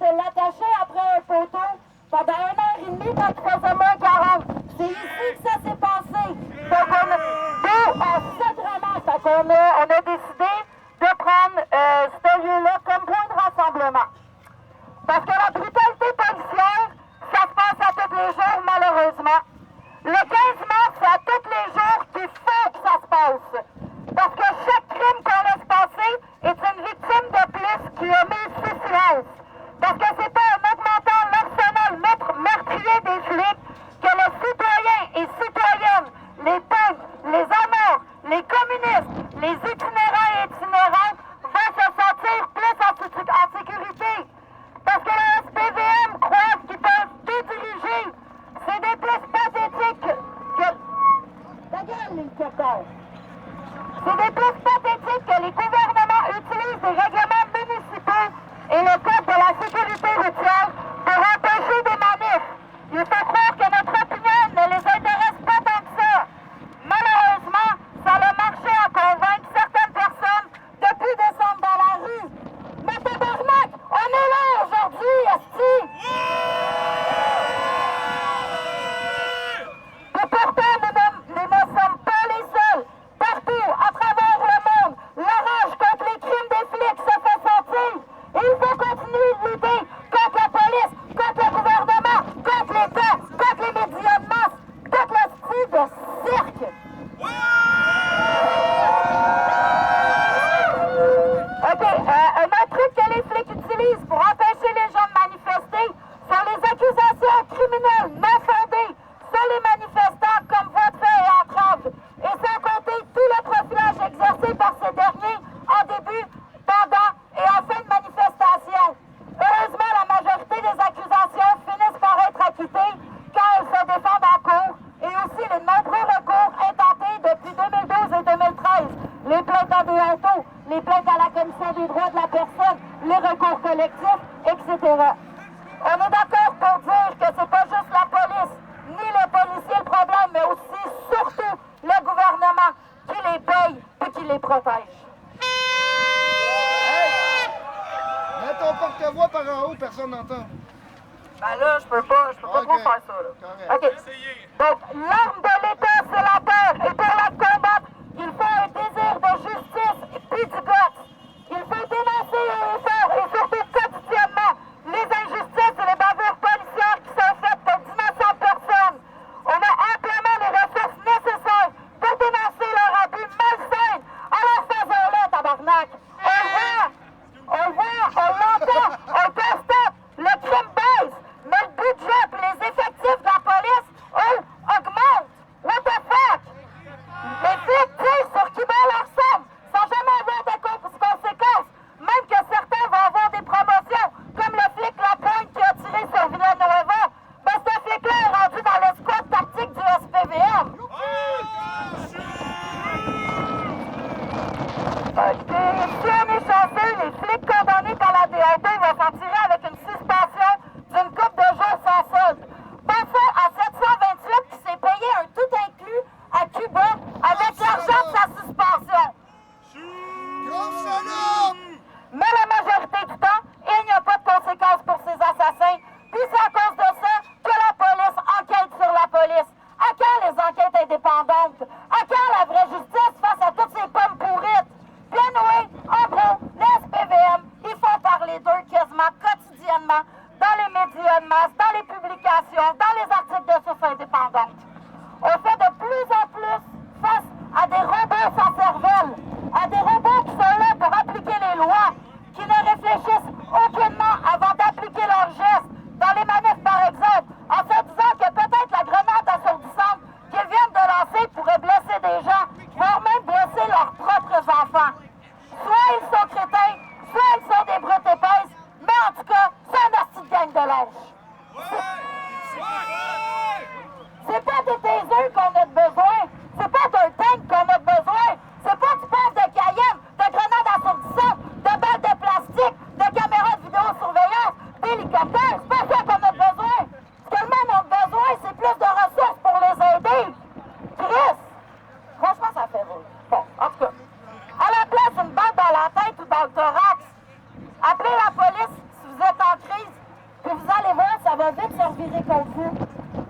de l'attacher après un poteau pendant 1h30 quand il faisait moins 40. C'est ici que ça s'est passé. Donc, cette ramasse, on a décidé de prendre ce lieu-là comme point de rassemblement. Parce que la brutalité policière, ça se passe à tous les jours, malheureusement. Le 15 mars, c'est à tous les jours qu'il faut que ça se passe. Parce que chaque crime qu'on laisse passer est une victime de plus qui a mis sous silence. Parce que c'est pas en augmentant l'arsenal meurtrier des flics que les citoyens et citoyennes, les peuples, les amours, les communistes, les itinérants et itinérantes vont se sentir plus en sécurité. Parce que la SPVM croit qu'ils peuvent tout diriger. C'est des plus pathétiques que... Ta gueule, les cocons! C'est des plus pathétiques que les gouvernements utilisent des règlements municipaux et le code de la sécurité routière pour empêcher des manifs. Il faut croire que notre opinion ne les intéresse pas tant que ça. Malheureusement, ça a marché à convaincre certaines personnes de plus descendre dans la rue. Mais tabarnak, on est là aujourd'hui, esti! Et pourtant, nous ne sommes pas les seuls. Partout, à travers le monde, la rage contre les crimes des flics se fait sentir. Et il faut continuer de lutter contre la police, contre le gouvernement, contre l'État, contre les médias de masse, contre le style de cirque. OK, un autre truc que les flics utilisent pour empêcher les gens de manifester sont les accusations criminelles non fondées sur les manifestants comme voie de fait et entrave. Et sans compter tout le profilage exercé par ces derniers en début, pendant et en fin de manifestation. Heureusement, la majorité des accusations finissent par être acquittées quand elles se défendent en cours et aussi les nombreux recours intentés depuis 2012 et 2013. Les plaintes à DAO, les plaintes à la Commission des droits de la personne, les recours collectifs, etc. On est d'accord pour dire que c'est pas juste la police, ni les policiers le problème, mais aussi, surtout, le gouvernement qui les paye et qui les protège. Mets ton porte-voix par en haut, personne n'entend. Ben là, je peux pas trop faire ça, là. Correct. OK. Donc, l'arme de l'État, c'est la peur. Et pour la combattre, il faut un désir de justice et puis du goût. Il faut dénoncer et faire, et surtout quotidiennement, les injustices et les bavures policières qui sont faites de d'innocentes personnes. On a amplement les ressources nécessaires pour dénoncer leur abus malsain. Alors faisons-le, tabarnak. On l'entend, on le constate, le crime baisse, mais le budget et les effectifs de la police, eux, augmentent. What the fuck? Les flics tirent sur qui bat leur somme, sans jamais avoir de conséquences. Même que certains vont avoir des promotions, comme le flic Lapointe qui a tiré sur Villanueva. Mais ce flic-là est rendu dans le squad tactique du SPVM. Si on est chanceux, les flics condamnés par la DAD vont s'en tirer avec une suspension d'une couple de jours sans solde. Pensez à 728 qui s'est payé un tout inclus à Cuba avec l'argent de sa suspension. Mais la majorité du temps, il n'y a pas de conséquences pour ces assassins. Puis c'est à cause de ça que la police enquête sur la police. À quand les enquêtes indépendantes? À quand la vraie justice face à toutes ces pommes pourrites? Bien oui, en gros, les SPVM, ils font parler d'eux quasiment quotidiennement dans les médias de masse, dans les publications, dans les articles de sources indépendantes. On fait de plus en plus face à des robots sans cervelle, à des robots qui sont là pour appliquer les lois, qui ne réfléchissent aucunement avant d'appliquer leurs gestes. Dans les manifs, par exemple, en se disant que peut-être la grenade assourdissante qu'ils viennent de lancer pourrait blesser des gens, voire même blesser leurs propres enfants. Soit ils sont crétins, soit ils sont des brutes épaisses, mais en tout cas, c'est un hostie de gang de lâches. C'est pas de tasers qu'on a besoin, c'est pas d'un tank qu'on a besoin, c'est pas du passe de Cayenne, de grenades assourdissantes, de balles de plastique, de caméras de vidéosurveillance, d'hélicoptères, c'est pas ça qu'on a besoin. Ce que le monde a besoin, c'est plus de ressources pour les aider. Chris, franchement, ça fait rire. Bon, en tout cas, à la place d'une balle dans la tête ou dans le thorax, appelez la police si vous êtes en crise virer contre vous.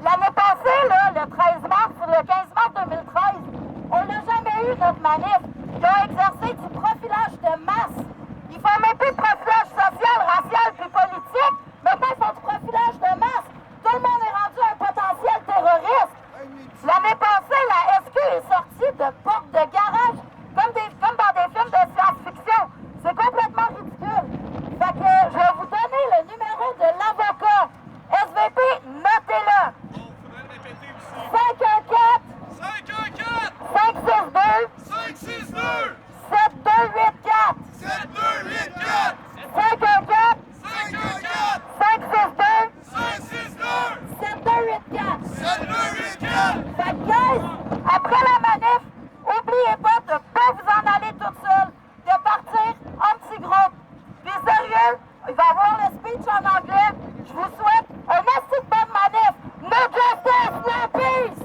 L'année passée, là, le 13 mars, le 15 mars 2013, on n'a jamais eu notre manif. Ils ont exercé du profilage de masse. Ils font même plus de profilage social, racial puis politique. Maintenant, ils font du profilage de masse. Tout le monde est rendu un potentiel terroriste. L'année passée, la SQ est sortie de portes de garage, comme dans des films de science-fiction. C'est complètement ridicule. Fait que je vais vous donner le numéro de l'avocat. SVP, notez-le. 514 562 7284 7284 514 564 562 562 7284 7284 Fait que, guys, après la manif, oubliez pas de pas vous en aller toute seule, de partir en petits groupes. Puis sérieux, il va y avoir le speech en anglais. Je vous souhaite un assez de bonne manif. No justice, no peace!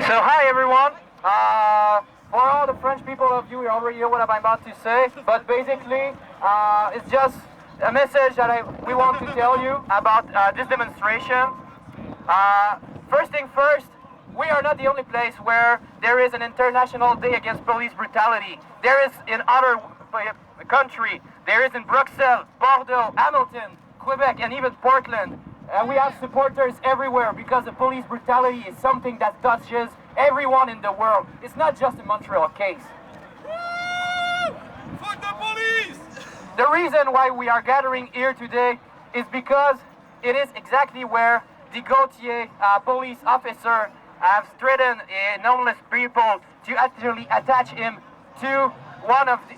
So hi everyone. For all the French people of you already know what I'm about to say, but basically it's just a message that we want to tell you about this demonstration. First thing first, we are not the only place where there is an international day against police brutality. There is in other countries. There is in Bruxelles, Bordeaux, Hamilton, Quebec, and even Portland. And we have supporters everywhere because the police brutality is something that touches everyone in the world. It's not just a Montreal case. Fuck the police! The reason why we are gathering here today is because it is exactly where the Gautier police officer have threatened homeless people to actually attach him to one of the...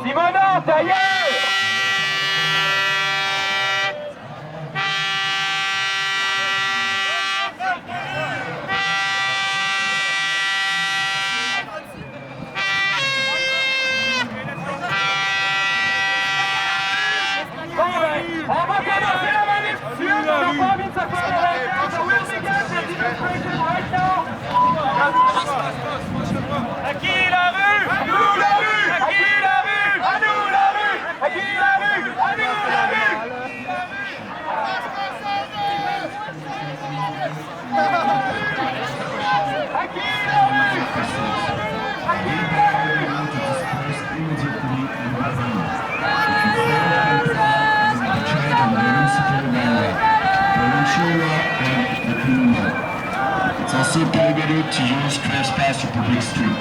Simonon, ta gueule! On va commencer la manif tout de suite, on n'a pas envie de se faire arrêter. So we'll begin the demonstration right now. À qui la rue? À nous la rue! À qui la rue? À nous la rue! À qui la rue? À nous la rue! À qui la rue? À qui la rue? It's also prohibited to use trespass to public street.